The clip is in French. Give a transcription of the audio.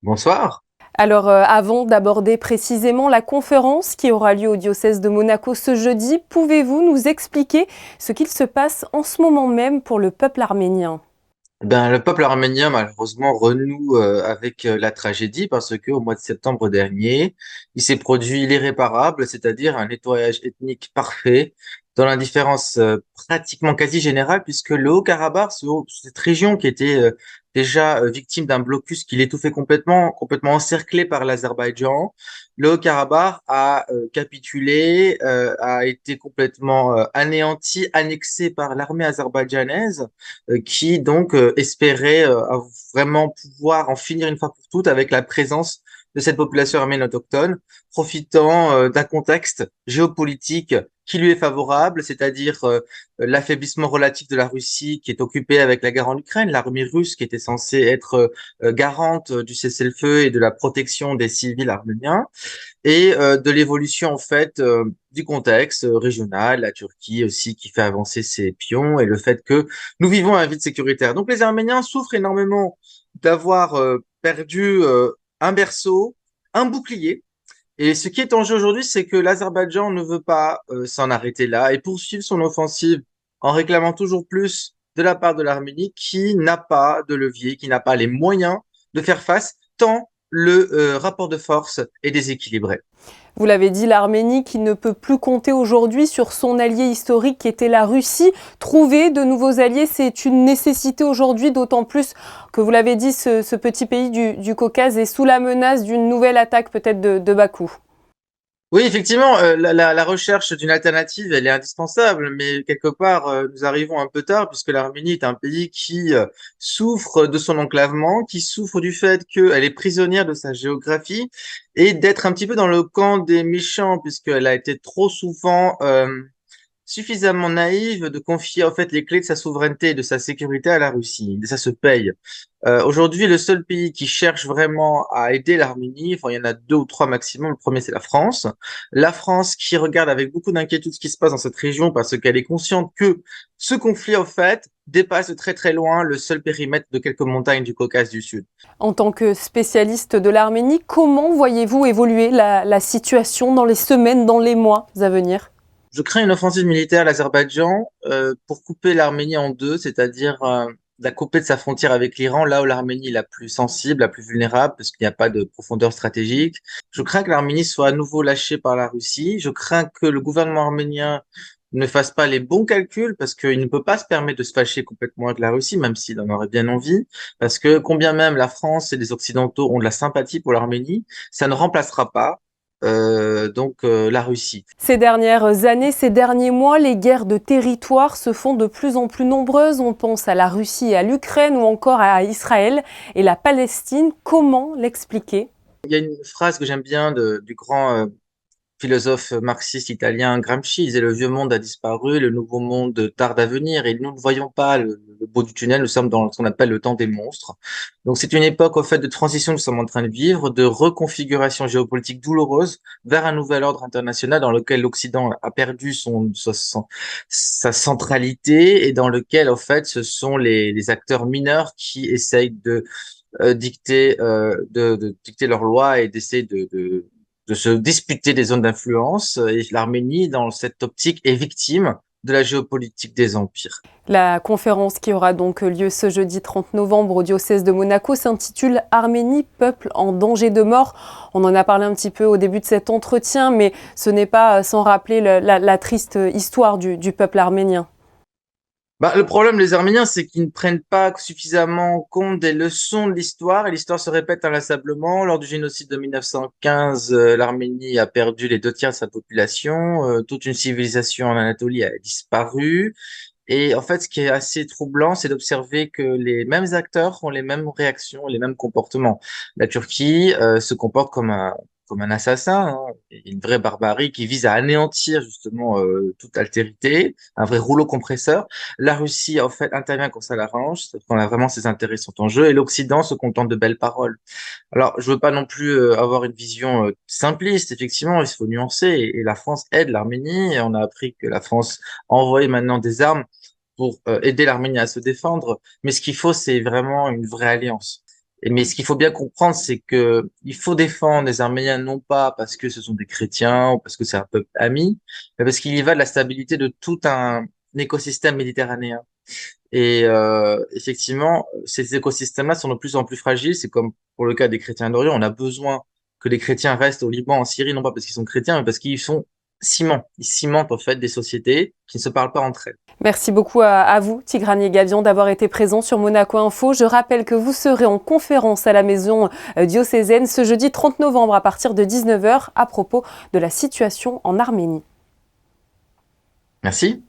Bonsoir. Alors, avant d'aborder précisément la conférence qui aura lieu au diocèse de Monaco ce jeudi, pouvez-vous nous expliquer ce qu'il se passe en ce moment même pour le peuple arménien? Le peuple arménien, malheureusement, renoue avec la tragédie parce que au mois de septembre dernier, il s'est produit l'irréparable, c'est-à-dire un nettoyage ethnique parfait dans l'indifférence pratiquement quasi générale, puisque le Haut-Karabakh, cette région qui était déjà victime d'un blocus qui l'étouffait complètement encerclé par l'Azerbaïdjan, le Haut-Karabakh a capitulé, a été complètement anéanti, annexé par l'armée azerbaïdjanaise qui donc espérait vraiment pouvoir en finir une fois pour toutes avec la présence de cette population arménienne autochtone, profitant d'un contexte géopolitique qui lui est favorable, c'est-à-dire l'affaiblissement relatif de la Russie qui est occupée avec la guerre en Ukraine, l'armée russe qui était censée être garante du cessez-le-feu et de la protection des civils arméniens, et de l'évolution en fait du contexte régional, la Turquie aussi qui fait avancer ses pions et le fait que nous vivons un vide sécuritaire. Donc les Arméniens souffrent énormément d'avoir perdu un berceau, un bouclier. Et ce qui est en jeu aujourd'hui, c'est que l'Azerbaïdjan ne veut pas s'en arrêter là et poursuivre son offensive en réclamant toujours plus de la part de l'Arménie qui n'a pas de levier, qui n'a pas les moyens de faire face tant le rapport de force est déséquilibré. Vous l'avez dit, l'Arménie qui ne peut plus compter aujourd'hui sur son allié historique qui était la Russie. Trouver de nouveaux alliés, c'est une nécessité aujourd'hui, d'autant plus que vous l'avez dit, ce petit pays du Caucase est sous la menace d'une nouvelle attaque peut-être de Bakou. Oui, effectivement, la recherche d'une alternative, elle est indispensable, mais quelque part, nous arrivons un peu tard puisque l'Arménie est un pays qui souffre de son enclavement, qui souffre du fait qu'elle est prisonnière de sa géographie et d'être un petit peu dans le camp des méchants puisqu'elle a été trop souvent suffisamment naïve de confier en fait les clés de sa souveraineté et de sa sécurité à la Russie. Et ça se paye. Aujourd'hui, le seul pays qui cherche vraiment à aider l'Arménie, enfin, il y en a deux ou trois maximum. Le premier, c'est la France. La France qui regarde avec beaucoup d'inquiétude ce qui se passe dans cette région parce qu'elle est consciente que ce conflit, en fait, dépasse de très très loin le seul périmètre de quelques montagnes du Caucase du Sud. En tant que spécialiste de l'Arménie, comment voyez-vous évoluer la situation dans les semaines, dans les mois à venir? Je crains une offensive militaire à l'Azerbaïdjan pour couper l'Arménie en deux, c'est-à-dire la couper de sa frontière avec l'Iran, là où l'Arménie est la plus sensible, la plus vulnérable, parce qu'il n'y a pas de profondeur stratégique. Je crains que l'Arménie soit à nouveau lâchée par la Russie. Je crains que le gouvernement arménien ne fasse pas les bons calculs, parce qu'il ne peut pas se permettre de se fâcher complètement avec la Russie, même s'il en aurait bien envie, parce que combien même la France et les Occidentaux ont de la sympathie pour l'Arménie, ça ne remplacera pas la Russie. Ces dernières années, ces derniers mois, les guerres de territoire se font de plus en plus nombreuses. On pense à la Russie et à l'Ukraine ou encore à Israël et la Palestine. Comment l'expliquer? Il y a une phrase que j'aime bien du grand philosophe marxiste italien Gramsci. Il disait: le vieux monde a disparu, le nouveau monde tarde à venir, et nous ne voyons pas le bout du tunnel. Nous sommes dans ce qu'on appelle le temps des monstres. Donc c'est une époque au fait de transition que nous sommes en train de vivre, de reconfiguration géopolitique douloureuse vers un nouvel ordre international dans lequel l'Occident a perdu sa centralité et dans lequel en fait ce sont les acteurs mineurs qui essayent de dicter leurs lois et d'essayer de se disputer des zones d'influence. Et l'Arménie, dans cette optique, est victime de la géopolitique des empires. La conférence qui aura donc lieu ce jeudi 30 novembre au diocèse de Monaco s'intitule Arménie, peuple en danger de mort. On en a parlé un petit peu au début de cet entretien, mais ce n'est pas sans rappeler la triste histoire du peuple arménien. Le problème des Arméniens, c'est qu'ils ne prennent pas suffisamment compte des leçons de l'histoire et l'histoire se répète inlassablement. Lors du génocide de 1915, l'Arménie a perdu les deux tiers de sa population. Toute une civilisation en Anatolie a disparu. Et en fait, ce qui est assez troublant, c'est d'observer que les mêmes acteurs ont les mêmes réactions, les mêmes comportements. La Turquie se comporte comme un assassin, hein, une vraie barbarie qui vise à anéantir justement toute altérité, un vrai rouleau compresseur. La Russie, en fait, intervient quand ça l'arrange, quand vraiment ses intérêts sont en jeu, et l'Occident se contente de belles paroles. Alors, je veux pas non plus avoir une vision simpliste. Effectivement, il faut nuancer, et la France aide l'Arménie, et on a appris que la France envoie maintenant des armes pour aider l'Arménie à se défendre. Mais ce qu'il faut, c'est vraiment une vraie alliance. Mais ce qu'il faut bien comprendre, c'est que il faut défendre les Arméniens non pas parce que ce sont des chrétiens ou parce que c'est un peuple ami, mais parce qu'il y va de la stabilité de tout un écosystème méditerranéen. Et effectivement, ces écosystèmes-là sont de plus en plus fragiles. C'est comme pour le cas des chrétiens d'Orient. On a besoin que les chrétiens restent au Liban, en Syrie, non pas parce qu'ils sont chrétiens, mais parce qu'ils sont ciment. Ils cimentent en fait des sociétés qui ne se parlent pas entre elles. Merci beaucoup à vous, Tigrane Gavion, d'avoir été présent sur Monaco Info. Je rappelle que vous serez en conférence à la maison diocésaine ce jeudi 30 novembre à partir de 19 h à propos de la situation en Arménie. Merci.